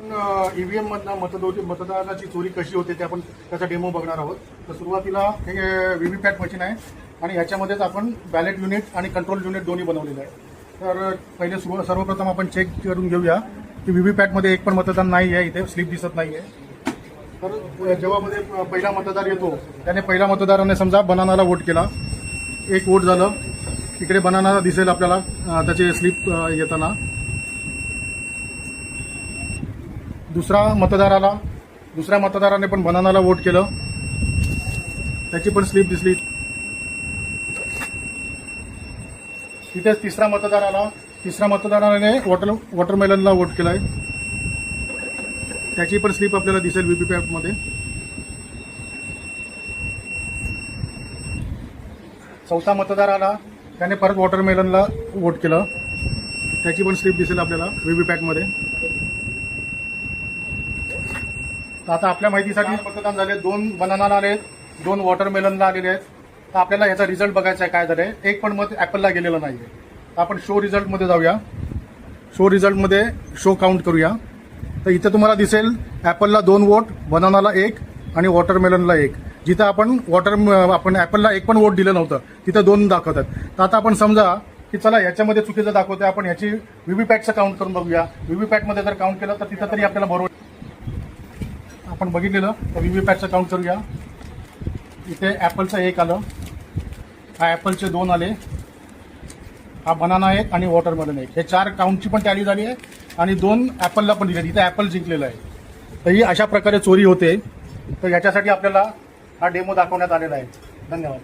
EVM मधनं मतदानाची चोरी कशी होते ते आपण त्याचा डेमो बघणार आहोत. तर सुरुवातीला हे व्हीव्हीपॅट मशीन आहे आणि ह्याच्यामध्येच आपण बॅलेट युनिट आणि कंट्रोल युनिट दोन्ही बनवलेलं आहे. तर पहिले सर्वप्रथम आपण चेक करून घेऊया की व्हीव्हीपॅटमध्ये एक पण मतदान नाही आहे, इथे स्लिप दिसत नाही आहे. तर जेव्हा मध्ये पहिला मतदार येतो त्याने पहिल्या मतदाराने समजा बनानाला वोट केला, एक वोट झालं, इकडे बनाना दिसेल आपल्याला त्याचे स्लिप येताना. दुसऱ्या मतदाराने पण बनानाला वोट केलं, त्याची पण स्लिप दिसली. तिथेच तिसरा मतदाराने वॉटरमेलनला वोट केलाय, त्याची पण स्लिप आपल्याला दिसेल व्हीव्हीपॅटमध्ये. चौथा मतदार आला, त्याने परत वॉटरमेलनला वोट केलं, त्याची पण स्लिप दिसेल आपल्याला व्हीव्हीपॅटमध्ये. आता आपल्या माहितीसाठी मतदान झाले, 2 बनानाला आले, 2 वॉटरमेलनला आलेले आहेत. तर आपल्याला याचा रिझल्ट बघायचा आहे काय झालंय. एक पण मत ऍपलला गेलेलं नाहीये. आपण शो रिझल्टमध्ये जाऊया. शो रिझल्टमध्ये शो काउंट करूया. तर इथे तुम्हाला दिसेल ऍपलला 2 वोट, बनानाला 1 आणि वॉटरमेलनला 1. जिथं आपण ऍपलला 1 पण वोट दिलं नव्हतं तिथं 2 दाखवतात. तर आता आपण समजा की चला ह्याच्यामध्ये चुकीचं दाखवतोय, आपण ह्याची व्हीव्हीपॅटचं काउंट करून बघूया. व्हीव्हीपॅटमध्ये जर काउंट केलं तर तिथं तरी आपल्याला बरोबर आपण बघितलेलं. तर व्हीव्हीपॅटचं काउंट करूया. इथे ऍपलचं 1 आलं, हा ऍपलचे 2 आले, हा बनाना 1 आणि वॉटरमेलन 1. हे 4 काउंटची पण टॅली झाली आहे आणि 2 ऍपलला पण दिले. इथे ऍपल जिंकलेलं आहे. तर ही अशा प्रकारे चोरी होते. तर याच्यासाठी आपल्याला हा डेमो दाखवण्यात आलेला आहे. धन्यवाद.